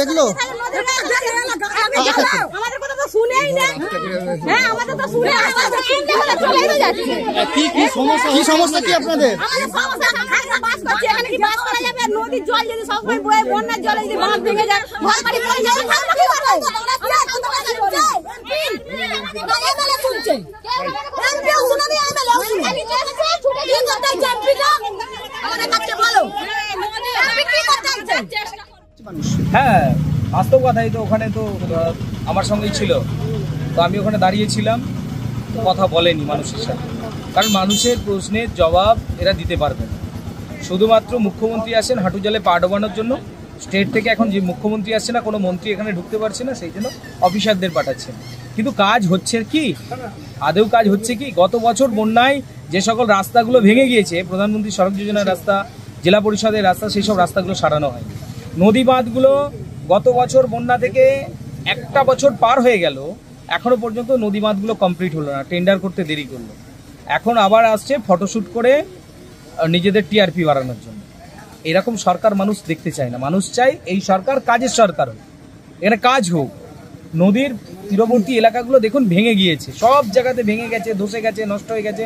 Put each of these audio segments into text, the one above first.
দেখলো আমাদের কথা তো শুনেই না। হ্যাঁ আমাদের তো শুনে চলে যাচ্ছে। কি সমস্যা কি আপনাদের? আমাদের সমস্যা আমরা বাস করছি, এখানে কি বাস করা যাবে? নদীর জল যদি সবসময় বয়ে, বন্যার জলে যদি বাঁধ ভেঙে যায়, ঘর বাড়ি পড়ে যাবে, তাহলে কি করবে? শুনছে এমপিও শুনানি, এমএলএও শুনানি, কি করতে চাইছে এমপিটা? আমাদের কাছে বলো এমপি কি করতে চাইছে? হ্যাঁ বাস্তব কথাই তো। ওখানে তো আমার সঙ্গেই ছিল, তো আমি ওখানে দাঁড়িয়েছিলাম, কথা বলেনি মানুষের সাথে, কারণ মানুষের প্রশ্নের জবাব এরা দিতে পারবে না। শুধুমাত্র মুখ্যমন্ত্রী আসেন হাঁটু জলে পা ডোবানোর জন্য। স্টেট থেকে এখন যে মুখ্যমন্ত্রী আসছে না, কোনো মন্ত্রী এখানে ঢুকতে পারছে না, সেই জন্য অফিসারদের পাঠাচ্ছেন। কিন্তু কাজ হচ্ছে কি? আদেও কাজ হচ্ছে কি? গত বছর বন্যায় যে সকল রাস্তাগুলো ভেঙে গিয়েছে, প্রধানমন্ত্রী সড়ক যোজনার রাস্তা, জেলা পরিষদের রাস্তা, সেই সব রাস্তাগুলো সারানো হয়। নদী বাঁধগুলো গত বছর বন্যা থেকে একটা বছর পার হয়ে গেল, এখনো পর্যন্ত নদী বাঁধগুলো কমপ্লিট হলো না, টেন্ডার করতে দেরি করলো। এখন আবার আসছে ফটোশ্যুট করে নিজেদের টিআরপি বাড়ানোর জন্য। এরকম সরকার মানুষ দেখতে চায় না। মানুষ চায় এই সরকার কাজের সরকার হোক, এখানে কাজ হোক। নদীর তীরবর্তী এলাকাগুলো দেখুন ভেঙে গিয়েছে, সব জায়গাতে ভেঙে গেছে, ধসে গেছে, নষ্ট হয়ে গেছে।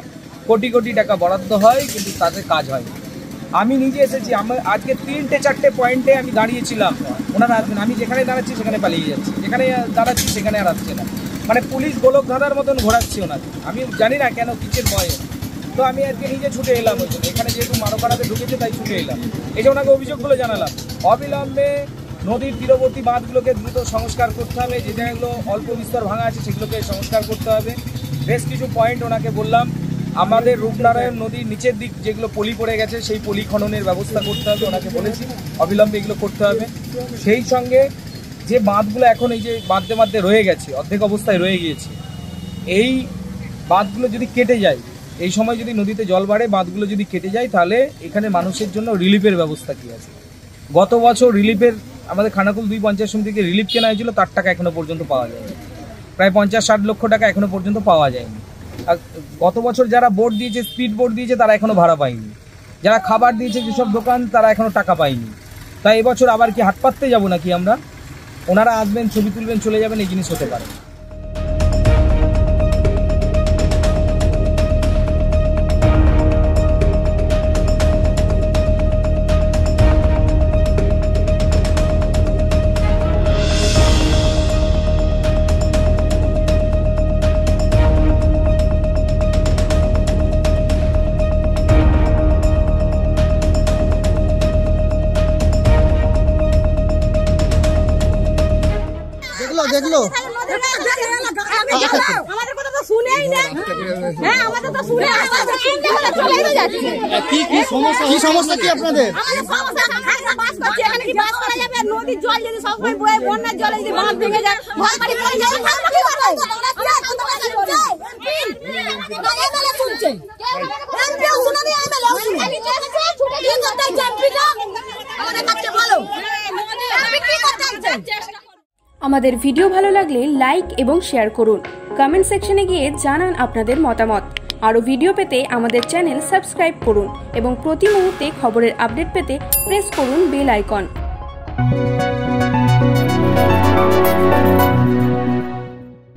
কোটি কোটি টাকা বরাদ্দ হয়, কিন্তু তাতে কাজ হয় না। আমি নিজে এসেছি, আজকে 3-4টে পয়েন্টে আমি দাঁড়িয়েছিলাম, ওনারা আসবেন, আমি যেখানে দাঁড়াচ্ছি সেখানে পালিয়ে যাচ্ছি, যেখানে দাঁড়াচ্ছি সেখানে আর আসছে না। মানে পুলিশ গোলক ধাঁধার মতন ঘোরাচ্ছে ওনাকে। আমি জানি না কেন, কিসের ভয়ে। তো আমি আজকে নিজে ছুটে এলাম ওই জন্য, এখানে যেহেতু মারোপাড়াতে ঢুকেছে তাই ছুটে এলাম। এই যে ওনাকে অভিযোগগুলো জানালাম, অবিলম্বে নদীর তীরবর্তী বাঁধগুলোকে দ্রুত সংস্কার করতে হবে, যে জায়গাগুলো অল্প বিস্তর ভাঙা আছে সেগুলোকে সংস্কার করতে হবে। বেশ কিছু পয়েন্ট ওনাকে বললাম। আমাদের রূপনারায়ণ নদীর নিচের দিক যেগুলো পলি পড়ে গেছে, সেই পলি খননের ব্যবস্থা করতে হবে, ওনাকে বলেছি অবিলম্বে এগুলো করতে হবে। সেই সঙ্গে যে বাঁধগুলো এখন এই যে বাঁধতে রয়ে গেছে, অর্ধেক অবস্থায় রয়ে গিয়েছে, এই বাঁধগুলো যদি কেটে যায়, এই সময় যদি নদীতে জল বাড়ে, বাঁধগুলো যদি কেটে যায়, তাহলে এখানে মানুষের জন্য রিলিফের ব্যবস্থা কী আছে? গত বছর রিলিফের আমাদের খানাকুল 2 পঞ্চায়েত সমিতি থেকে রিলিফ কেনা হয়েছিল, তার টাকা এখনো পর্যন্ত পাওয়া যায়নি। প্রায় 50-60 লক্ষ টাকা এখনো পর্যন্ত পাওয়া যায়নি। আর গত বছর যারা বোট দিয়েছে, স্পিড বোট দিয়েছে, তারা এখনো ভাড়া পায়নি। যারা খাবার দিয়েছে যেসব দোকান, তারা এখনো টাকা পায়নি। তাই এবছর আবার কি হাত পাততে যাবো নাকি আমরা? ওনারা আসবেন, ছবি তুলবেন, চলে যাবেন, এই জিনিস হতে পারে। দেখলো আমাদের কথা তো শুনেই না। হ্যাঁ আমাদের তো শুনে চলে যাচ্ছে। কি সমস্যা কি আপনাদের? আমাদের সমস্যা আমরা বাস করছি, এখানে কি বাস করা যাবে? নদীর জল যদি সবসময় বয়ে, বন্যার জলে যদি বাঁধ ভেঙে যায়, ঘর বাড়ি পড়ে যাবে, তাহলে কি করবে? এমএলএ শুনছে এমপিও শুনানি, এমএলএও শুনানি, কি করতে চাইছে এমপিটা? আমাদের কাছে বলো এমপি কি করতে চাইছে? আমাদের ভিডিও ভালো লাগলে লাইক এবং শেয়ার করুন। কমেন্ট সেকশনে গিয়ে জানান আপনাদের মতামত। আরও ভিডিও পেতে আমাদের চ্যানেল সাবস্ক্রাইব করুন এবং প্রতি মুহূর্তে খবরের আপডেট পেতে প্রেস করুন বেল আইকন।